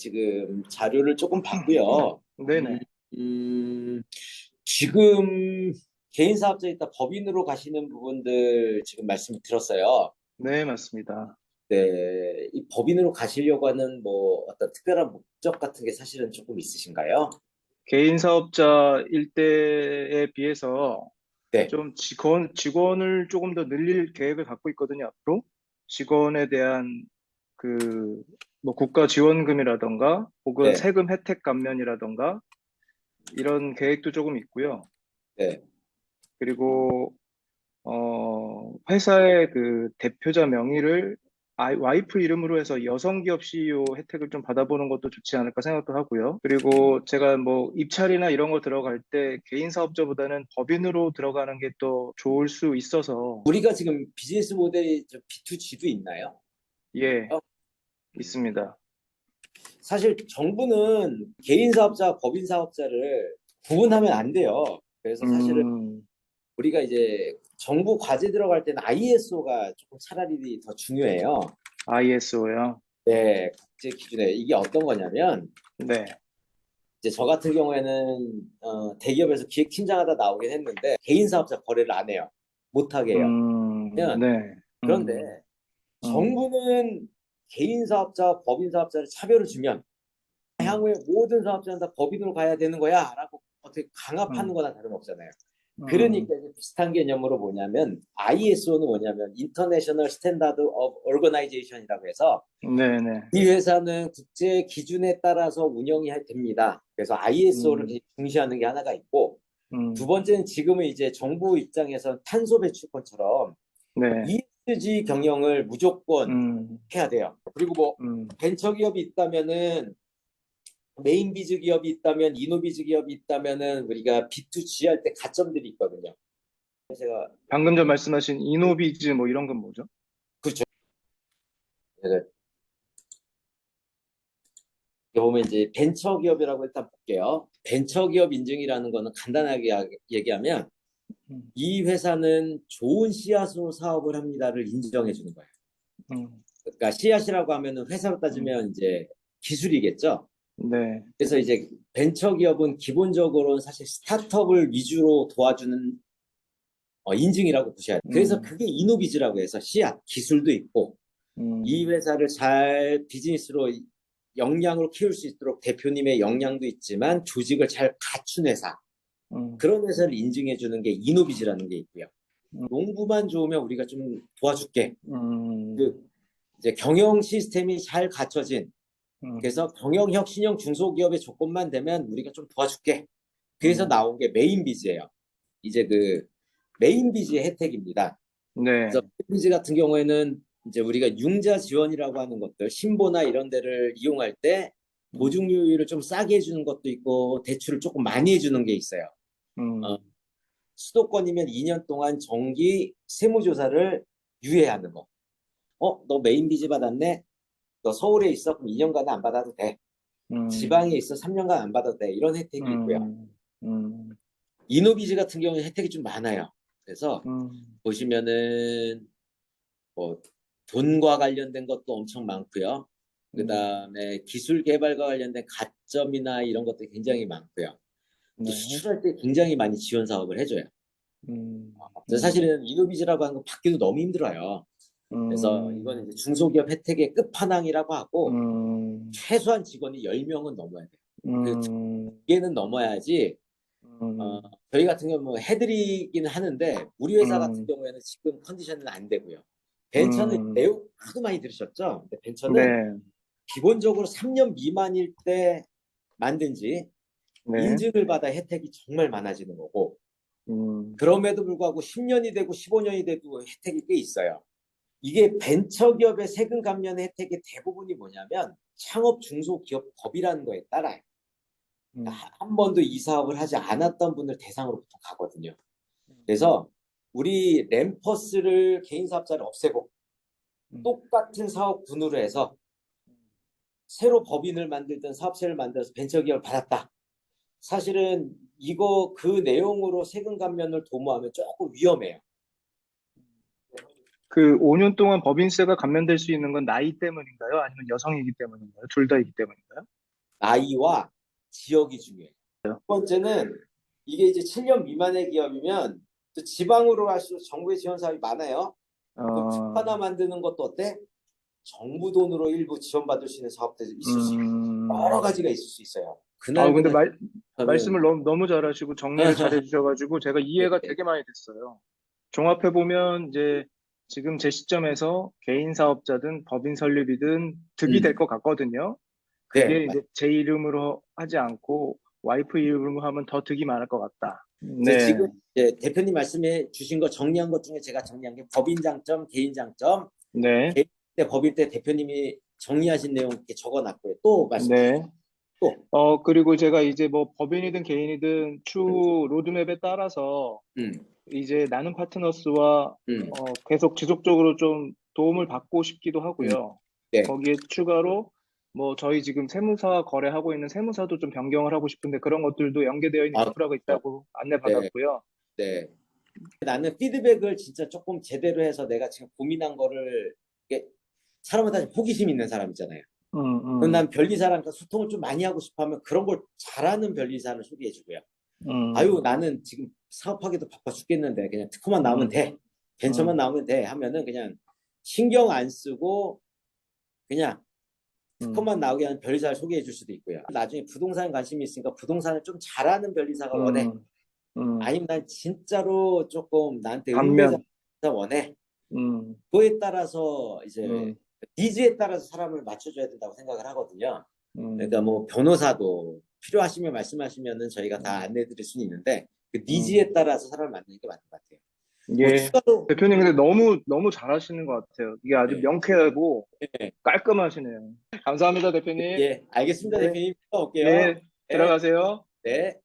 지금 자료를 조금 봤고요. 네네. 지금 개인 사업자 있다 법인으로 가시는 부분들 지금 말씀 들었어요. 네, 맞습니다. 네, 이 법인으로 가시려고 하는 뭐 어떤 특별한 목적 같은 게 사실은 조금 있으신가요? 개인 사업자일 때에 비해서 네, 좀 직원을 조금 더 늘릴 계획을 갖고 있거든요, 앞으로. 직원에 대한 그, 뭐 국가 지원금이라던가, 혹은 네, 세금 혜택 감면이라던가, 이런 계획도 조금 있고요. 네. 그리고, 회사의 그 대표자 명의를 와이프 이름으로 해서 여성 기업 CEO 혜택을 좀 받아보는 것도 좋지 않을까 생각도 하고요. 그리고 제가 뭐 입찰이나 이런 거 들어갈 때 개인 사업자보다는 법인으로 들어가는 게 또 좋을 수 있어서, 우리가 지금 비즈니스 모델이 좀 B2G도 있나요? 예, 음, 있습니다. 사실 정부는 개인 사업자, 법인 사업자를 구분하면 안 돼요. 그래서 사실은 음, 우리가 이제 정부 과제 들어갈 때는 ISO가 조금 차라리 더 중요해요. ISO요. 네, 국제 기준에 이게 어떤 거냐면 네. 이제 저 같은 경우에는 대기업에서 기획팀장하다 나오긴 했는데 개인 사업자 거래를 안 해요. 못 하게 해요. 그러면 네. 그런데 음, 정부는 개인 사업자, 법인 사업자를 차별을 주면 음, 향후에 모든 사업자는 다 법인으로 가야 되는 거야라고 어떻게 강압하는 음, 거나 다름없잖아요. 음, 그러니까 이제 비슷한 개념으로 뭐냐면 ISO는 뭐냐면 International Standard of Organization이라고 해서 네네. 이 회사는 국제 기준에 따라서 운영이 됩니다. 그래서 ISO를 음, 중시하는 게 하나가 있고 두 음, 번째는 지금은 이제 정부 입장에서 탄소 배출권처럼 네. ESG 경영을 무조건 음, 해야 돼요. 그리고 뭐 음, 벤처기업이 있다면은 메인 비즈 기업이 있다면 이노비즈 기업이 있다면은 우리가 B2G 할 때 가점들이 있거든요. 제가 방금 전 말씀하신 이노비즈 뭐 이런 건 뭐죠? 그렇죠. 그래서 여기 보면 이제 벤처 기업이라고 일단 볼게요. 벤처 기업 인증이라는 거는 간단하게 얘기하면 음, 이 회사는 좋은 씨앗으로 사업을 합니다를 인정해 주는 거예요. 음, 그러니까 씨앗이라고 하면은 회사로 음, 따지면 이제 기술이겠죠. 네. 그래서 이제 벤처 기업은 기본적으로는 사실 스타트업을 위주로 도와주는 인증이라고 보셔야 돼요. 그래서 음, 그게 이노비즈라고 해서 씨앗, 기술도 있고 이 음, 회사를 잘 비즈니스로 역량으로 키울 수 있도록 대표님의 역량도 있지만 조직을 잘 갖춘 회사. 음, 그런 회사를 인증해 주는 게 이노비즈라는 게 있고요. 음, 농부만 좋으면 우리가 좀 도와줄게. 음, 그 이제 경영 시스템이 잘 갖춰진 음, 그래서 경영형 신형 중소기업의 조건만 되면 우리가 좀 도와줄게. 그래서 음, 나온 게 메인비즈예요. 이제 그 메인비즈의 혜택입니다. 네. 그래서 메인비즈 같은 경우에는 이제 우리가 융자 지원이라고 하는 것들, 신보나 이런 데를 이용할 때 음, 보증료율을 좀 싸게 해주는 것도 있고 대출을 조금 많이 해주는 게 있어요. 어, 음, 수도권이면 2년 동안 정기 세무조사를 유예하는 거. 너 메인비즈 받았네? 너 서울에 있어? 그럼 2년간은 안 받아도 돼. 음, 지방에 있어 3년간 안 받아도 돼. 이런 혜택이 있고요. 음, 음, 이노비즈 같은 경우는 혜택이 좀 많아요. 그래서 음, 보시면은 뭐 돈과 관련된 것도 엄청 많고요. 음, 그다음에 기술 개발과 관련된 가점이나 이런 것도 굉장히 많고요. 또 네. 수출할 때 굉장히 많이 지원 사업을 해줘요. 음, 그래서 음, 사실은 이노비즈라고 하는 거 받기도 너무 힘들어요. 그래서 이거는 음, 이제 중소기업 혜택의 끝판왕이라고 하고 음, 최소한 직원이 10명은 넘어야 돼요. 그 두 음, 개는 넘어야지 어, 음, 저희 같은 경우는 뭐 해드리긴 하는데 우리 회사 같은 음, 경우에는 지금 컨디션은 안 되고요. 벤처는 음, 내용 하도 많이 들으셨죠? 근데 벤처는 네, 기본적으로 3년 미만일 때 만든지 네, 인증을 받아 혜택이 정말 많아지는 거고 음, 그럼에도 불구하고 10년이 되고 15년이 돼도 혜택이 꽤 있어요. 이게 벤처기업의 세금 감면 혜택의 대부분이 뭐냐면 창업 중소기업 법이라는 거에 따라요. 음, 그러니까 한 번도 이 사업을 하지 않았던 분들 대상으로 보통 가거든요. 그래서 우리 램퍼스를 개인 사업자를 없애고 음, 똑같은 사업군으로 해서 새로 법인을 만들든 사업체를 만들어서 벤처기업을 받았다. 사실은 이거 그 내용으로 세금 감면을 도모하면 조금 위험해요. 그 5년 동안 법인세가 감면될 수 있는 건 나이 때문인가요? 아니면 여성이기 때문인가요? 둘 다이기 때문인가요? 나이와 지역이 중요해요. 두 번째는 이게 이제 7년 미만의 기업이면 또 지방으로 갈수록 정부의 지원 사업이 많아요. 그 집 어, 하나 만드는 것도 어때? 정부 돈으로 일부 지원받을 수 있는 사업들이 있을 수 있고 여러 음, 가지가 있을 수 있어요. 근데 그날 말씀을 하면 너무 잘하시고 정리를 잘 해주셔가지고 제가 이해가 네, 되게 많이 됐어요. 종합해보면 이제 지금 제 시점에서 개인 사업자든 법인 설립이든 득이 될 것 같거든요. 네, 그게 이제 제 이름으로 하지 않고 와이프 이름으로 하면 더 득이 많을 것 같다. 이제 네, 지금 이제 대표님 말씀해 주신 거 정리한 것 중에 제가 정리한 게 법인 장점, 개인 장점, 네, 개인 때 법인 때 대표님이 정리하신 내용 이렇게 적어놨고요. 또 말씀 주시죠. 네. 또, 그리고 제가 이제 뭐 법인이든 개인이든 음, 추후 로드맵에 따라서 음, 이제 나는 파트너스와 음, 계속 지속적으로 좀 도움을 받고 싶기도 음, 하고요. 네, 거기에 추가로 뭐 저희 지금 세무사 거래하고 있는 세무사도 좀 변경을 하고 싶은데 그런 것들도 연계되어 있는 아, 인프라가 그렇죠. 있다고 네, 안내받았고요. 네. 나는 피드백을 진짜 조금 제대로 해서 내가 지금 고민한 거를 이게 사람마다 호기심 있는 사람 있잖아요. 그럼 음, 난 변리사랑과 소통을 좀 많이 하고 싶어 하면 그런 걸 잘하는 변리사를 소개해주고요. 아유, 음, 나는 지금 사업하기도 바빠 죽겠는데 그냥 특허만 나오면 음, 돼. 벤처만 음, 나오면 돼. 하면은 그냥 신경 안 쓰고 그냥 음, 특허만 나오게 하는 변리사를 소개해 줄 수도 있고요. 나중에 부동산 관심이 있으니까 부동산을 좀 잘하는 변리사가 원해. 음, 음, 아니면 난 진짜로 조금 나한테 응대자 반면, 원해. 음, 그거에 따라서 이제 음, 니즈에 따라서 사람을 맞춰줘야 된다고 생각을 하거든요. 그러니까 음, 뭐 변호사도 필요하시면 말씀하시면은 저희가 다 음, 안내 드릴 수는 있는데 그 음. 니즈에 따라서 사람을 만드는 게 맞는 것 같아요. 뭐 예. 추가로 대표님 근데 너무 잘하시는 것 같아요. 이게 아주 예, 명쾌하고 예, 깔끔하시네요. 감사합니다, 대표님. 예, 알겠습니다, 네, 대표님. 또 올게요. 네, 네, 들어가세요. 네.